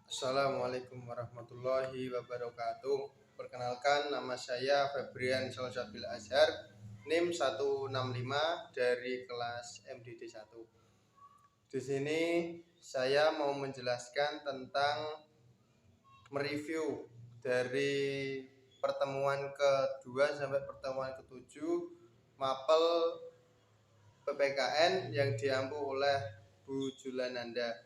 Assalamualaikum warahmatullahi wabarakatuh. Perkenalkan, nama saya Febrian Salsabil Azhar, NIM 165 dari kelas MDD 1. Di sini saya mau menjelaskan tentang mereview dari pertemuan kedua sampai pertemuan ketujuh mapel PPKN yang diampu oleh Bu Julananda.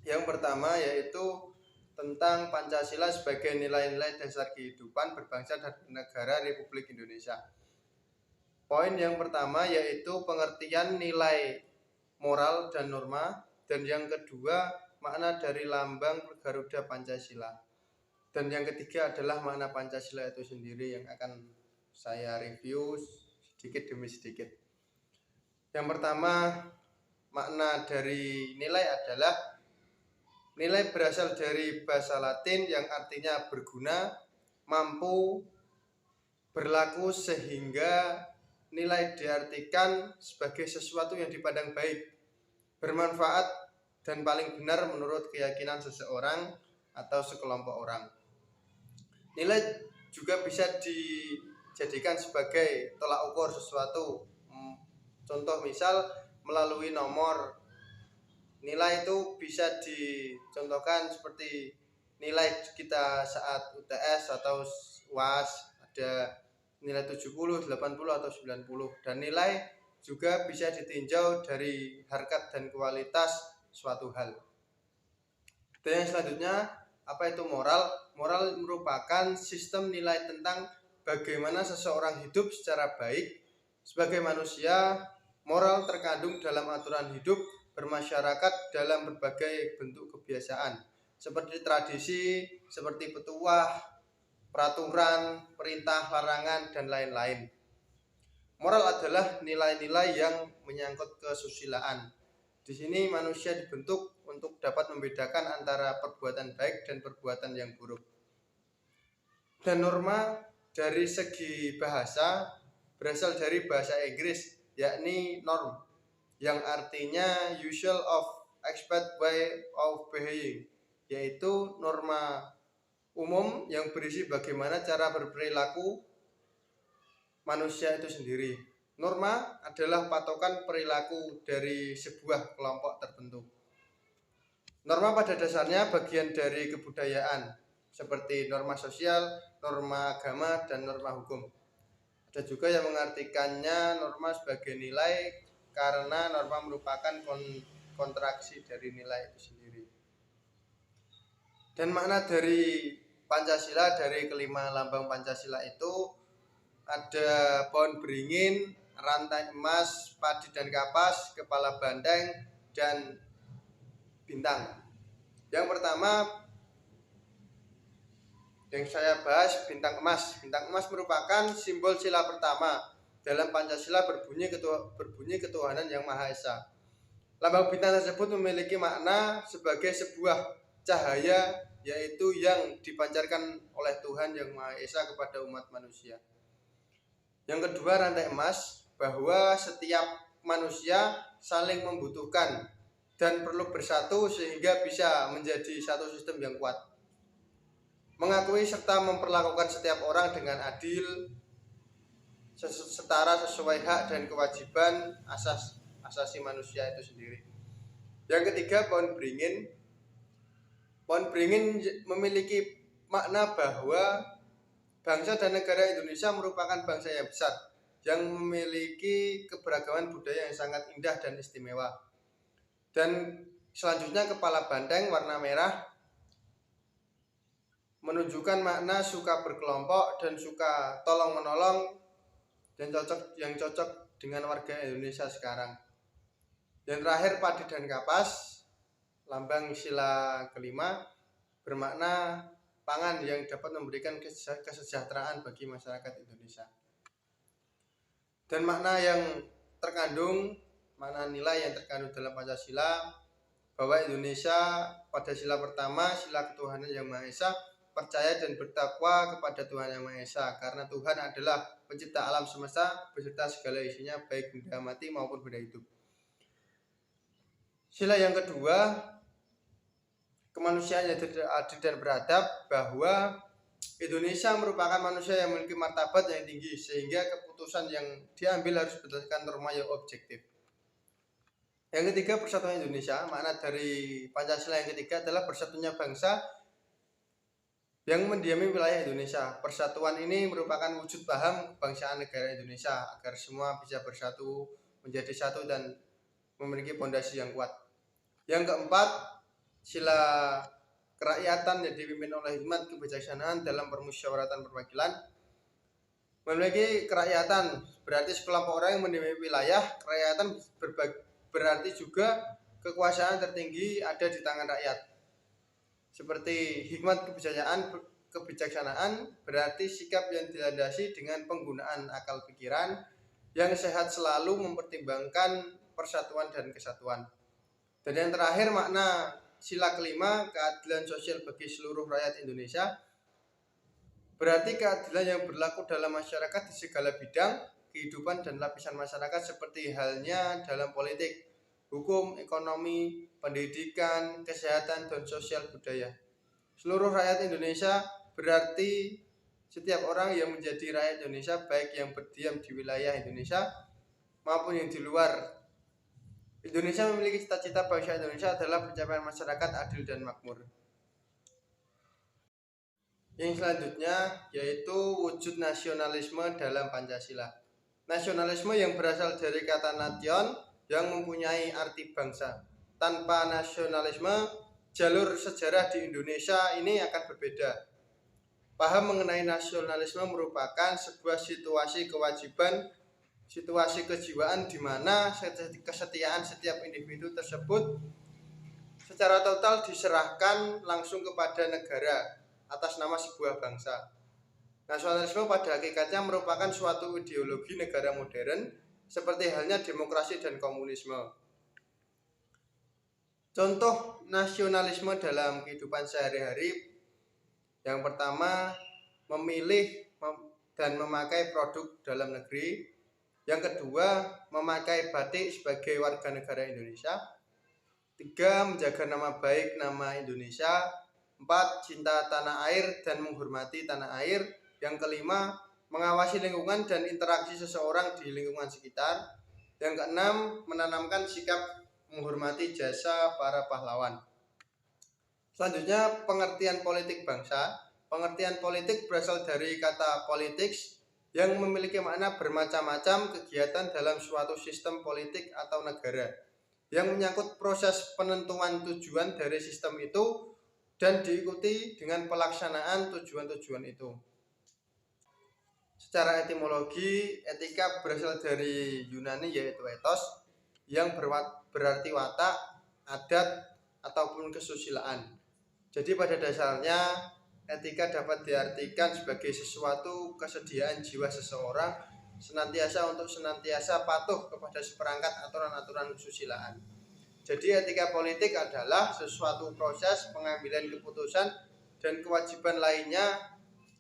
Yang pertama yaitu tentang Pancasila sebagai nilai-nilai dasar kehidupan berbangsa dan bernegara Republik Indonesia. Poin yang pertama yaitu pengertian nilai moral dan norma, dan yang kedua makna dari lambang Garuda Pancasila. Dan yang ketiga adalah makna Pancasila itu sendiri yang akan saya review sedikit demi sedikit. Yang pertama, makna dari nilai adalah nilai berasal dari bahasa Latin yang artinya berguna, mampu, berlaku, sehingga nilai diartikan sebagai sesuatu yang dipandang baik, bermanfaat, dan paling benar menurut keyakinan seseorang atau sekelompok orang. Nilai juga bisa dijadikan sebagai tolak ukur sesuatu. Contoh misal melalui nomor. Nilai itu bisa dicontohkan seperti nilai kita saat UTS atau UAS, ada nilai 70, 80, atau 90. Dan nilai juga bisa ditinjau dari harkat dan kualitas suatu hal. Dan yang selanjutnya, apa itu moral? Moral merupakan sistem nilai tentang bagaimana seseorang hidup secara baik. Sebagai manusia, moral terkandung dalam aturan hidup bermasyarakat dalam berbagai bentuk kebiasaan seperti tradisi, seperti petuah, peraturan, perintah, larangan, dan lain-lain. Moral adalah nilai-nilai yang menyangkut kesusilaan. Di sini manusia dibentuk untuk dapat membedakan antara perbuatan baik dan perbuatan yang buruk. Dan norma dari segi bahasa berasal dari bahasa Inggris, yakni norm, yang artinya usual of expected way of behaving, yaitu norma umum yang berisi bagaimana cara berperilaku manusia itu sendiri. Norma adalah patokan perilaku dari sebuah kelompok tertentu. Norma pada dasarnya bagian dari kebudayaan, seperti norma sosial, norma agama, dan norma hukum. Ada juga yang mengartikannya norma sebagai nilai karena norma merupakan kontraksi dari nilai itu sendiri. Dan makna dari Pancasila, dari kelima lambang Pancasila itu ada pohon beringin, rantai emas, padi dan kapas, kepala bandeng, dan bintang. Yang pertama yang saya bahas, bintang emas. Bintang emas merupakan simbol sila pertama dalam Pancasila, berbunyi ketuhanan yang Maha Esa. Lambang bintang tersebut memiliki makna sebagai sebuah cahaya, yaitu yang dipancarkan oleh Tuhan yang Maha Esa kepada umat manusia. Yang kedua, rantai emas, bahwa setiap manusia saling membutuhkan dan perlu bersatu sehingga bisa menjadi satu sistem yang kuat. Mengakui serta memperlakukan setiap orang dengan adil, setara sesuai hak dan kewajiban asasi manusia itu sendiri. Yang ketiga, pohon beringin. Pohon beringin memiliki makna bahwa bangsa dan negara Indonesia merupakan bangsa yang besar yang memiliki keberagaman budaya yang sangat indah dan istimewa. Dan selanjutnya, kepala bandeng warna merah menunjukkan makna suka berkelompok dan suka tolong menolong, dan yang cocok dengan warga Indonesia sekarang. Dan terakhir, padi dan kapas, lambang sila kelima, bermakna pangan yang dapat memberikan kesejahteraan bagi masyarakat Indonesia. Dan makna yang terkandung, makna nilai yang terkandung dalam Pancasila, bahwa Indonesia pada sila pertama, sila ketuhanan yang Maha Esa, percaya dan bertakwa kepada Tuhan yang Maha Esa, karena Tuhan adalah pencipta alam semesta beserta segala isinya, baik benda mati maupun benda hidup. Sila yang kedua, kemanusiaan yang adil dan beradab, bahwa Indonesia merupakan manusia yang memiliki martabat yang tinggi sehingga keputusan yang diambil harus berdasarkan norma yang objektif. Yang ketiga, persatuan Indonesia. Makna dari Pancasila yang ketiga adalah bersatunya bangsa yang mendiami wilayah Indonesia. Persatuan ini merupakan wujud paham kebangsaan negara Indonesia agar semua bisa bersatu menjadi satu dan memiliki fondasi yang kuat. Yang keempat, sila kerakyatan yang dipimpin oleh hikmat kebijaksanaan dalam permusyawaratan perwakilan. Memiliki kerakyatan berarti sekelompok orang yang mendiami wilayah. Kerakyatan berarti juga kekuasaan tertinggi ada di tangan rakyat. Seperti hikmat kebijaksanaan berarti sikap yang dilandasi dengan penggunaan akal pikiran yang sehat, selalu mempertimbangkan persatuan dan kesatuan. Dan yang terakhir, makna sila kelima, keadilan sosial bagi seluruh rakyat Indonesia, berarti keadilan yang berlaku dalam masyarakat di segala bidang kehidupan dan lapisan masyarakat, seperti halnya dalam politik, hukum, ekonomi, pendidikan, kesehatan, dan sosial budaya. Seluruh rakyat Indonesia berarti setiap orang yang menjadi rakyat Indonesia, baik yang berdiam di wilayah Indonesia maupun yang di luar. Indonesia memiliki cita-cita bangsa Indonesia adalah pencapaian masyarakat adil dan makmur. Yang selanjutnya yaitu wujud nasionalisme dalam Pancasila. Nasionalisme yang berasal dari kata nation yang mempunyai arti bangsa. Tanpa nasionalisme, jalur sejarah di Indonesia ini akan berbeda. Paham mengenai nasionalisme merupakan sebuah situasi kewajiban, situasi kejiwaan di mana kesetiaan setiap individu tersebut secara total diserahkan langsung kepada negara atas nama sebuah bangsa. Nasionalisme pada hakikatnya merupakan suatu ideologi negara modern seperti halnya demokrasi dan komunisme. Contoh nasionalisme dalam kehidupan sehari-hari, yang pertama, memilih dan memakai produk dalam negeri. Yang kedua, memakai batik sebagai warga negara Indonesia. 3, menjaga nama baik nama Indonesia. 4, cinta tanah air dan menghormati tanah air. Yang kelima, mengawasi lingkungan dan interaksi seseorang di lingkungan sekitar. Yang keenam, menanamkan sikap menghormati jasa para pahlawan. Selanjutnya, pengertian politik bangsa. Pengertian politik berasal dari kata politics yang memiliki makna bermacam-macam kegiatan dalam suatu sistem politik atau negara yang menyangkut proses penentuan tujuan dari sistem itu dan diikuti dengan pelaksanaan tujuan-tujuan itu. Secara etimologi, etika berasal dari Yunani yaitu ethos yang berarti watak, adat, ataupun kesusilaan. Jadi pada dasarnya etika dapat diartikan sebagai sesuatu kesediaan jiwa seseorang senantiasa patuh kepada seperangkat aturan-aturan kesusilaan. Jadi etika politik adalah sesuatu proses pengambilan keputusan dan kewajiban lainnya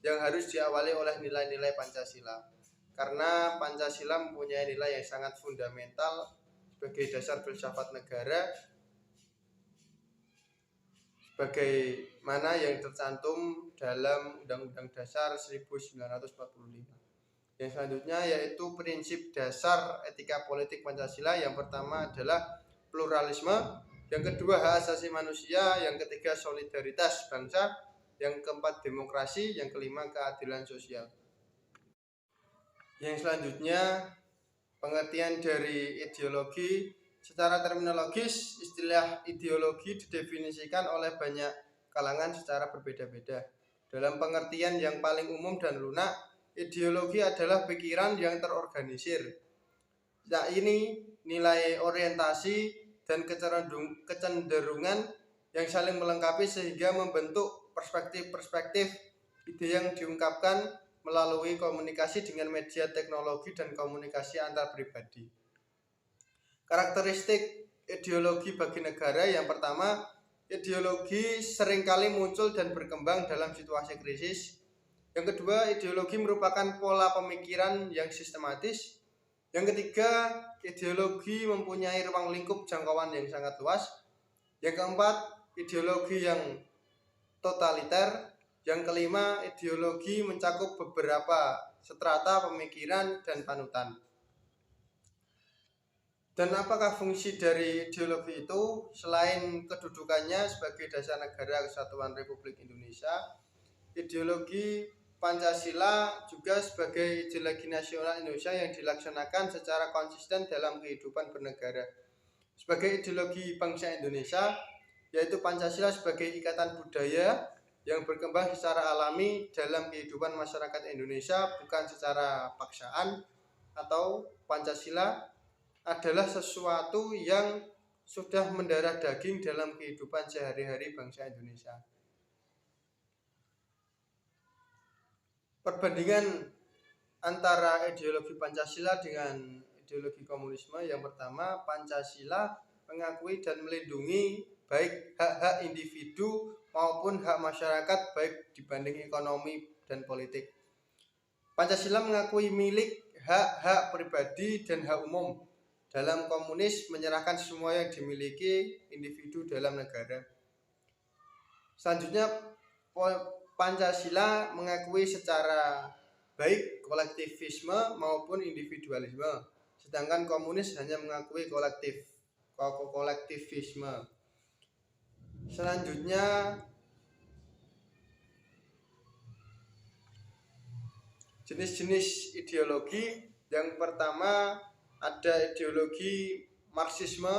yang harus diawali oleh nilai-nilai Pancasila. Karena Pancasila mempunyai nilai yang sangat fundamental sebagai dasar filsafat negara, bagaimana yang tercantum dalam Undang-Undang Dasar 1945. Yang selanjutnya yaitu prinsip dasar etika politik Pancasila. Yang pertama adalah pluralisme, yang kedua hak asasi manusia, yang ketiga solidaritas bangsa, yang keempat demokrasi, yang kelima keadilan sosial. Yang selanjutnya pengertian dari ideologi. Secara terminologis, istilah ideologi didefinisikan oleh banyak kalangan secara berbeda-beda. Dalam pengertian yang paling umum dan lunak, ideologi adalah pikiran yang terorganisir. Ini nilai orientasi dan kecenderungan yang saling melengkapi sehingga membentuk perspektif-perspektif ide yang diungkapkan melalui komunikasi dengan media teknologi dan komunikasi antar pribadi. Karakteristik ideologi bagi negara. Yang pertama, ideologi seringkali muncul dan berkembang dalam situasi krisis. Yang kedua, ideologi merupakan pola pemikiran yang sistematis. Yang ketiga, ideologi mempunyai ruang lingkup jangkauan yang sangat luas. Yang keempat, ideologi yang totaliter. Yang kelima, ideologi mencakup beberapa strata pemikiran dan panutan. Dan apakah fungsi dari ideologi itu? Selain kedudukannya sebagai dasar negara kesatuan Republik Indonesia, ideologi Pancasila juga sebagai ideologi nasional Indonesia yang dilaksanakan secara konsisten dalam kehidupan bernegara. Sebagai ideologi bangsa Indonesia, yaitu Pancasila sebagai ikatan budaya yang berkembang secara alami dalam kehidupan masyarakat Indonesia, bukan secara paksaan, atau Pancasila adalah sesuatu yang sudah mendarah daging dalam kehidupan sehari-hari bangsa Indonesia. Perbandingan antara ideologi Pancasila dengan ideologi komunisme, yang pertama, Pancasila mengakui dan melindungi baik hak-hak individu maupun hak masyarakat baik dibanding ekonomi dan politik. Pancasila mengakui milik hak-hak pribadi dan hak umum. Dalam komunis menyerahkan semua yang dimiliki individu dalam negara. Selanjutnya, Pancasila mengakui secara baik kolektivisme maupun individualisme, sedangkan komunis hanya mengakui kolektivisme. Selanjutnya, jenis-jenis ideologi. Yang pertama ada ideologi Marxisme,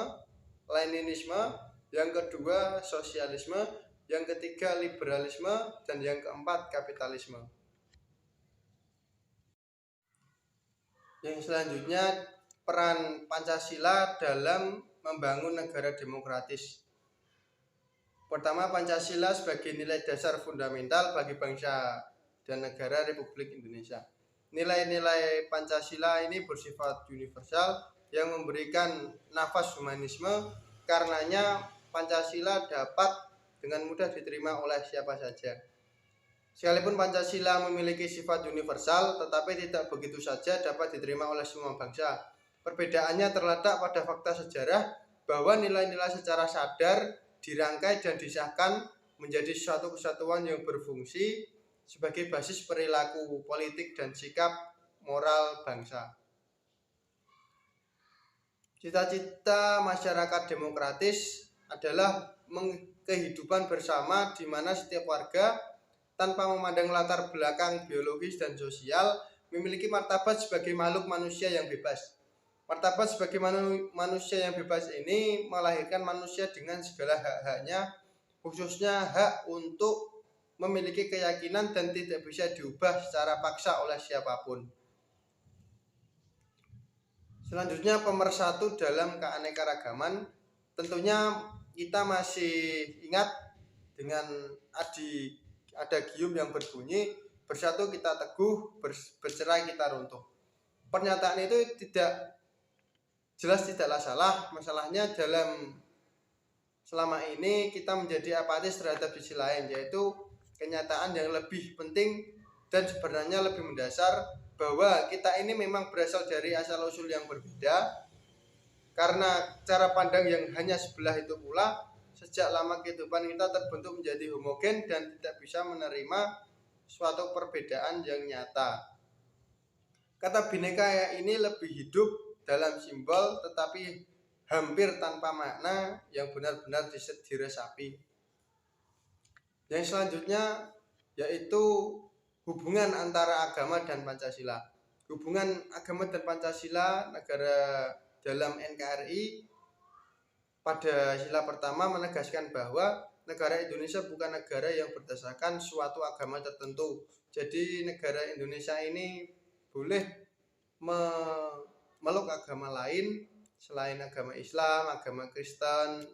Leninisme, yang kedua sosialisme, yang ketiga liberalisme, dan yang keempat kapitalisme. Yang selanjutnya, peran Pancasila dalam membangun negara demokratis. Pertama, Pancasila sebagai nilai dasar fundamental bagi bangsa dan negara Republik Indonesia. Nilai-nilai Pancasila ini bersifat universal yang memberikan nafas humanisme. Karenanya Pancasila dapat dengan mudah diterima oleh siapa saja. Sekalipun Pancasila memiliki sifat universal, tetapi tidak begitu saja dapat diterima oleh semua bangsa. Perbedaannya terletak pada fakta sejarah bahwa nilai-nilai secara sadar dirangkai dan disahkan menjadi suatu kesatuan yang berfungsi sebagai basis perilaku politik dan sikap moral bangsa. Cita-cita masyarakat demokratis adalah kehidupan bersama di mana setiap warga tanpa memandang latar belakang biologis dan sosial memiliki martabat sebagai makhluk manusia yang bebas. Martabat sebagai manusia yang bebas ini melahirkan manusia dengan segala hak-haknya, khususnya hak untuk memiliki keyakinan dan tidak bisa diubah secara paksa oleh siapapun. Selanjutnya, pemersatu dalam keanekaragaman. Tentunya kita masih ingat dengan adagium yang berbunyi, bersatu kita teguh, bercerai kita runtuh. Pernyataan itu tidaklah salah. Masalahnya selama ini kita menjadi apatis terhadap sisi lain, yaitu kenyataan yang lebih penting dan sebenarnya lebih mendasar, bahwa kita ini memang berasal dari asal-usul yang berbeda. Karena cara pandang yang hanya sebelah itu pula, sejak lama kehidupan kita terbentuk menjadi homogen dan tidak bisa menerima suatu perbedaan yang nyata. Kata bineka ini lebih hidup dalam simbol, tetapi hampir tanpa makna yang benar-benar diresapi. Yang selanjutnya yaitu hubungan antara agama dan Pancasila. Hubungan agama dan Pancasila negara dalam NKRI pada sila pertama menegaskan bahwa negara Indonesia bukan negara yang berdasarkan suatu agama tertentu. Jadi negara Indonesia ini boleh memeluk agama lain selain agama Islam, agama Kristen,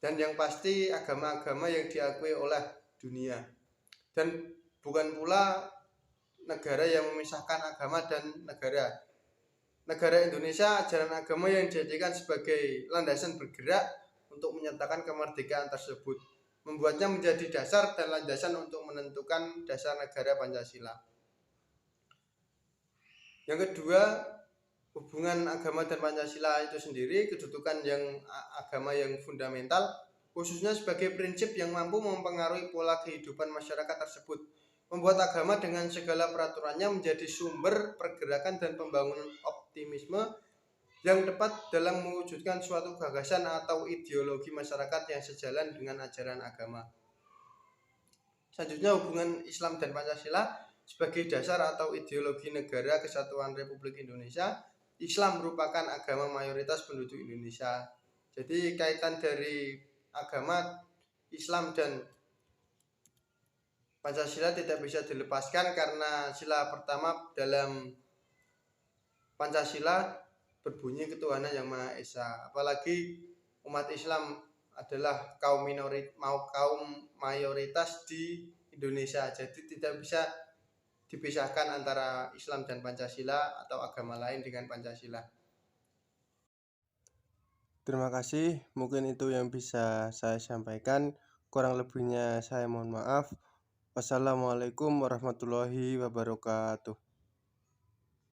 dan yang pasti agama-agama yang diakui oleh dunia. Dan bukan pula negara yang memisahkan agama dan negara. Negara Indonesia, ajaran agama yang dijadikan sebagai landasan bergerak untuk menyatakan kemerdekaan tersebut, membuatnya menjadi dasar dan landasan untuk menentukan dasar negara Pancasila. Yang kedua, hubungan agama dan Pancasila itu sendiri kedudukan yang agama yang fundamental, khususnya sebagai prinsip yang mampu mempengaruhi pola kehidupan masyarakat tersebut, membuat agama dengan segala peraturannya menjadi sumber pergerakan dan pembangunan optimisme yang tepat dalam mewujudkan suatu gagasan atau ideologi masyarakat yang sejalan dengan ajaran agama. Selanjutnya, hubungan Islam dan Pancasila sebagai dasar atau ideologi negara kesatuan Republik Indonesia. Islam merupakan agama mayoritas penduduk Indonesia. Jadi kaitan dari agama Islam dan Pancasila tidak bisa dilepaskan karena sila pertama dalam Pancasila berbunyi ketuhanan yang Maha Esa. Apalagi umat Islam adalah kaum mayoritas di Indonesia. Jadi tidak bisa dipisahkan antara Islam dan Pancasila atau agama lain dengan Pancasila. Terima kasih, mungkin itu yang bisa saya sampaikan. Kurang lebihnya saya mohon maaf. Wassalamualaikum warahmatullahi wabarakatuh.